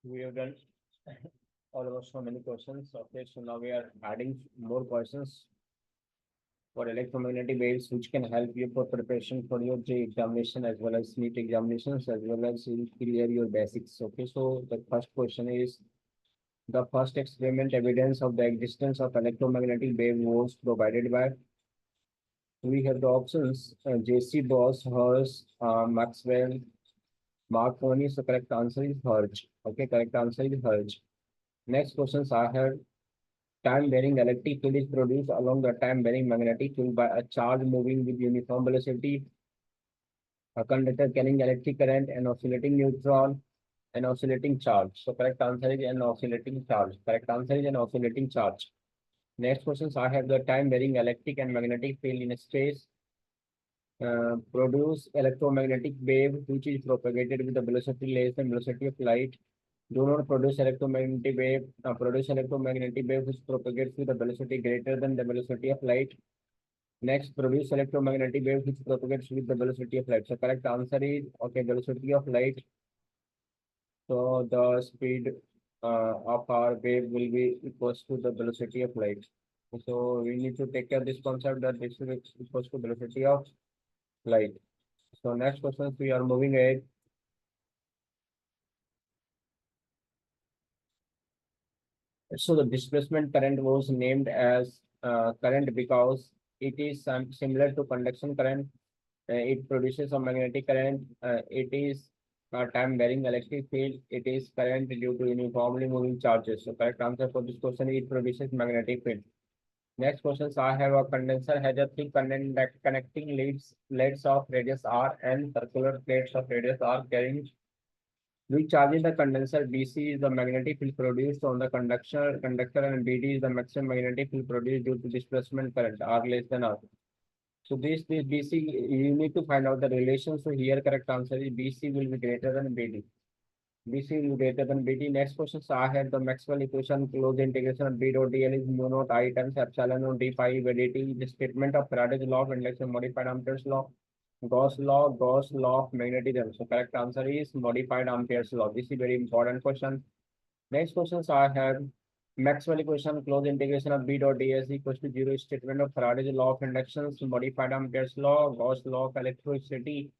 We have done almost so many questions. Okay, so now we are adding more questions for electromagnetic waves, which can help you for preparation for your J examination as well as NEET examinations as well as you clear your basics. Okay, so the first question is the first experiment evidence of the existence of electromagnetic wave was provided by. We have the options J.C. Bose, Hertz, Maxwell, Marconi. So correct answer is Hertz. Okay, correct answer is Hertz. Next questions I have time-varying electric field is produced along the time-varying magnetic field by a charge moving with uniform velocity, a conductor carrying electric current, an oscillating neutron, an oscillating charge. So correct answer is an oscillating charge. Correct answer is an oscillating charge. Next questions I have the time-varying electric and magnetic field in space produce electromagnetic wave which is propagated with a velocity less than velocity of light. Do not produce electromagnetic wave. Produce electromagnetic wave which propagates with a velocity greater than the velocity of light. Next, produce electromagnetic wave which propagates with the velocity of light. So correct answer is okay, velocity of light. So the speed of our wave will be equals to the velocity of light. So we need to take care of this concept that this is equals to velocity of light. So next question, we are moving ahead. So the displacement current was named as current because it is similar to conduction current. It produces a magnetic current. It is a time varying electric field. It is current due to uniformly moving charges. So correct answer for this question is it produces magnetic field. Next questions I have a condenser has a three connecting leads of radius r and circular plates of radius r carrying we charge in the condenser. BC is the magnetic field produced on the conductor and BD is the maximum magnetic field produced due to displacement current R less than R. So this BC you need to find out the relation. So here correct answer is BC will be greater than BD. BC will be greater than BD. Next question. So I have the Maxwell equation closed integration of B dot dl is mu naught I times epsilon naught d pi by dt. The statement of Faraday's law of induction modified Ampere's law. Gauss law of magnetism. So correct answer is modified Ampere's law. This is very important question. Next questions I have Maxwell equation closed integration of B dot ds equals to zero statement of Faraday's law of induction, modified Ampere's law, Gauss law of electricity,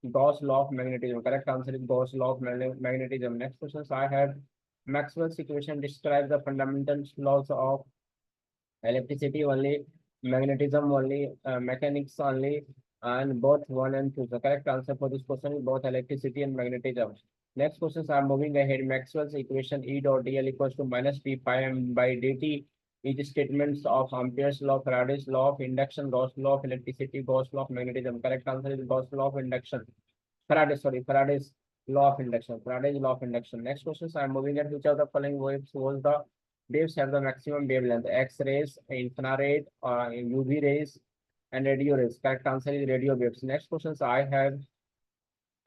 Gauss law of magnetism. Correct answer is Gauss law of magnetism. Next questions I have Maxwell's equation describes the fundamental laws of electricity only, magnetism only, mechanics only, and both one and two. The correct answer for this question is both electricity and magnetism. Next questions are moving ahead. Maxwell's equation E dot dl equals to minus d pi m by dt is statements of Ampere's law, Faraday's law of induction, Gauss law of electricity, Gauss law of magnetism. Correct answer is Gauss law of induction. Faraday's law of induction. Faraday's law of induction. Next questions are moving at which of the following waves was the waves have the maximum wavelength? X-rays, infrared, UV rays, and radio rays. Correct answer is radio waves. Next questions I have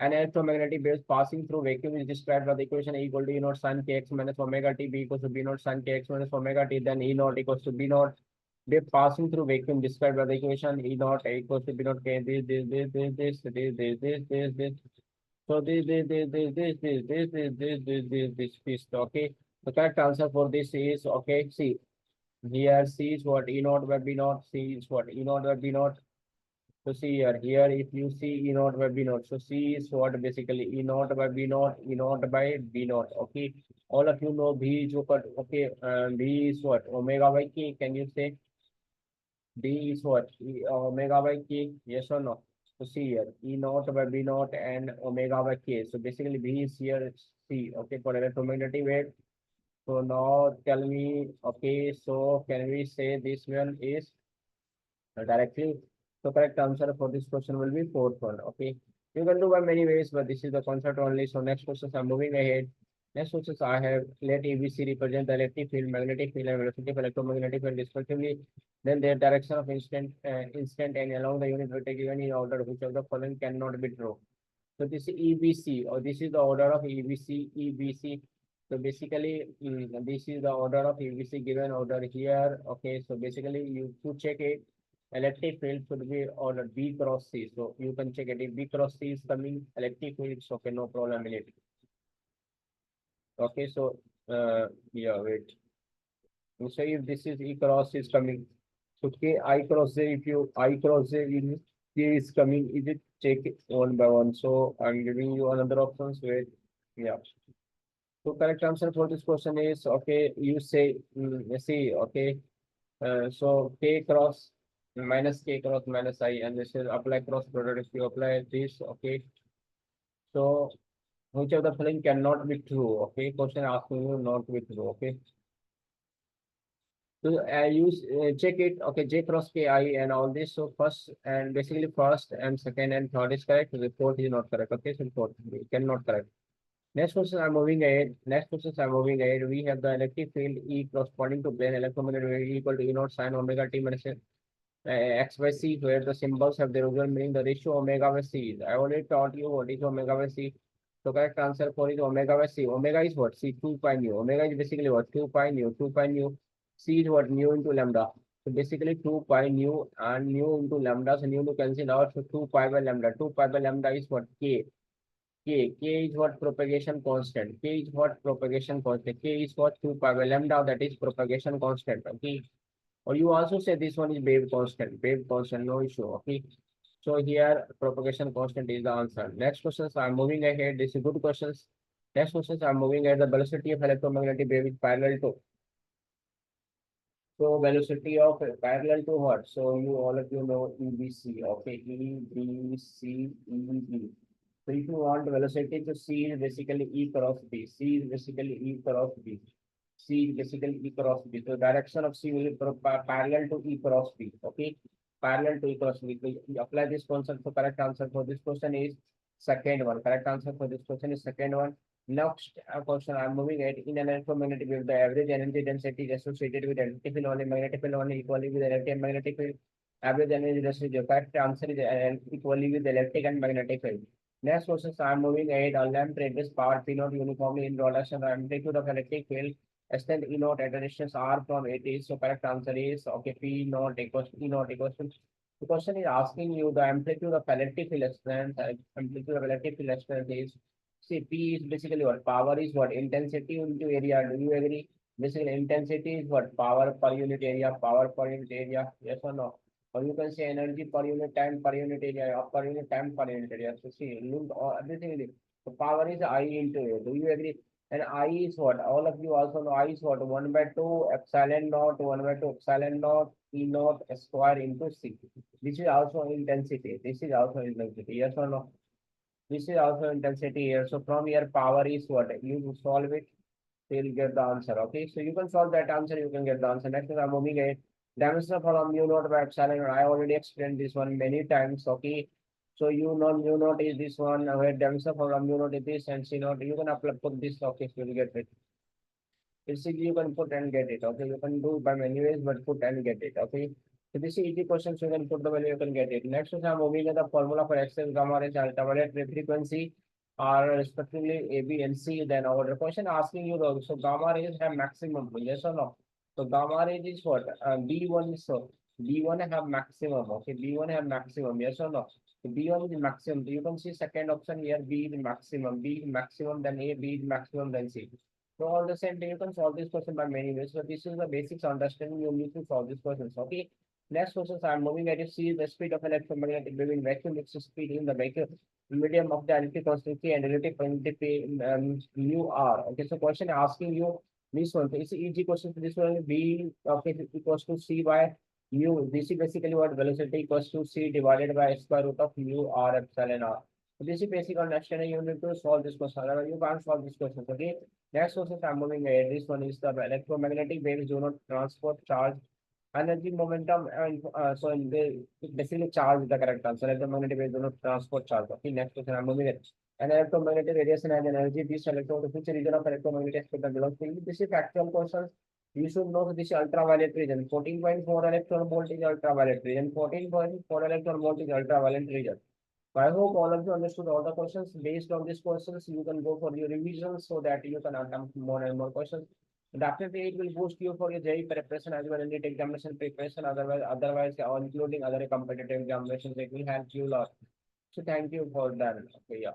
an electromagnetic wave passing through vacuum is described by the equation E equal to E naught sin kx minus omega t, B equals to B naught sin kx minus omega t, then E naught equals to B naught. Wave passing through vacuum described by the equation E naught equals to B naught k, this. So this. Okay. The correct answer for this is okay. See here, C is what E naught by B naught. C is what E naught by B naught. So see here if you see E naught by B naught. So C is what basically E naught by B naught, E naught by B naught. Okay. All of you know B is what? Okay. B is what? Omega by K. Can you say B is what? Omega by K? Yes or no? So see here, E naught by B naught and omega by K. So basically B is here C. Okay, for electromagnetic wave. So now tell me, okay, so can we say this one is directly? So correct answer for this question will be fourth one. Okay. You can do by many ways, but this is the concept only. So next questions are moving ahead. Next questions I have let ABC represent the electric field, magnetic field, and velocity of electromagnetic field respectively. Then their direction of instant and along the unit vector given in order which of the following cannot be true. So this is EBC or this is the order of EBC. So basically, this is the order of EBC given order here. Okay, so basically you to check it, electric field should be order B cross C. So you can check it if B cross C is coming, electric field, it's okay, no problem in it. Okay, so yeah, wait. So if this is E cross is coming, so K I cross J, if you I cross J in K is coming, is it check it one by one? So I'm giving you another options. Wait, yeah. So correct answer for this question is okay. You say see okay. So K cross minus K cross minus I, and this is apply cross product. If you apply this, okay. So which of the following cannot be true? Okay, question asking you not be true. Okay. So use check it. Okay, J cross K I and all this. So first and basically first and second and third is correct. The fourth is not correct. Okay, so fourth we cannot correct. Next question I'm moving ahead. Next questions I'm moving ahead. We have the electric field E corresponding to plane electromagnetic wave equal to E naught sin omega t minus x by c, where the symbols have their original meaning. The ratio omega by c is. I already taught you what is omega by c. So correct answer for is omega by c. Omega is what? C 2 pi nu. Omega is basically what? 2 pi nu. 2 pi nu. C is what? Nu into lambda. So basically 2 pi nu and nu into lambda. So nu cancel out. So 2 pi by lambda. 2 pi by lambda is what? K. K is what propagation constant. K is what propagation constant. K is what 2 pi by lambda. That is propagation constant. Okay. Or you also say this one is wave constant. Wave constant, no issue. Okay. So here propagation constant is the answer. Next questions I'm moving ahead. This is good questions. Next questions I'm moving ahead. The velocity of electromagnetic wave is parallel to. So velocity of parallel to what? So you all of you know EBC. Okay, EBC, EB. So if you want velocity to C is basically E cross B. C is basically E cross B. C is basically E cross B. So direction of C will be parallel to E cross B. Okay, parallel to E cross B. So you apply this concept. So correct answer for this question is second one. Correct answer for this question is second one. Next question I'm moving at in an electromagnetic wave, the average energy density is associated with electric field only, magnetic field only equally with electric and magnetic field. Average energy density. The correct answer is equally with electric and magnetic field. Next question I'm moving ahead. A lamp radius power P naught uniformly in relation to amplitude of electric field extend E naught at a distance R from it is. So correct answer is okay. P naught equals E naught equals to. The question is asking you the amplitude of electric field extent. Amplitude of electric field extent is. See, P is basically what? Power is what? Intensity into area. Do you agree? Basically, intensity is what? Power per unit area. Power per unit area. Yes or no? Or you can say energy per unit time per unit area or per unit time per unit area. So see, look, everything is it. So power is I into A. Do you agree? And I is what? All of you also know I is what? 1 by 2 epsilon naught, 1 by 2 epsilon naught, E naught square into C. This is also intensity. This is also intensity. Yes or no? This is also intensity here. So from here, power is what? You solve it, you'll get the answer. Okay, so you can solve that answer, you can get the answer. Next is I'm moving it. Dimension for mu naught by epsilon. I already explained this one many times. Okay, so you know mu naught is this one. Where dimension for mu naught is this and C naught. You can apply put this. Okay, so you'll get it. Basically, you can put and get it. Okay, you can do by many ways, but put and get it. Okay. So this is easy questions. You can put the value, you can get it. Next is I'm moving at the formula for X and gamma rays ultraviolet ray frequency are respectively A, B, and C. Then our question asking you though, so gamma rays have maximum, yes or no? So gamma rays is what? B1 is so B1 have maximum. Okay, B1 have maximum, yes or no? So B1 is maximum. You can see second option here, B is maximum, B is maximum, then A, B is maximum, then C. So all the same thing, you can solve this question by many ways. So this is the basics understanding you need to solve this questions. Okay. Next questions I'm moving at is see the speed of electromagnetic wave in vacuum mixed speed in the vacuum medium of the relative constancy and relative quantity mu r. Okay, so question asking you this one. So it's an easy question. So this one will be okay equals to c by mu. This is basically what velocity equals to c divided by square root of mu r epsilon r. So this is basic understanding. You need to solve this question. Otherwise, you can't solve this question. Okay. Next process I'm moving ahead. This one is the electromagnetic waves do not transport charge, energy, momentum, and so they basically charge the correct answer. Electromagnetic waves do not transport charge. Okay, next question I'm moving ahead. An electromagnetic radiation has energy. This electron, which region of electromagnetic spectrum belongs to? This is factual questions. You should know this is ultraviolet region. 14.4 electron volt is ultraviolet region. 14.4 electron volt is ultraviolet region. So I hope all of you understood all the questions. Based on these questions, you can go for your revision so that you can attempt more and more questions. And definitely, it will boost you for your JEE preparation as well as NEET examination preparation. Otherwise, including other competitive examinations, it will help you a lot. So thank you for that. Okay, yeah.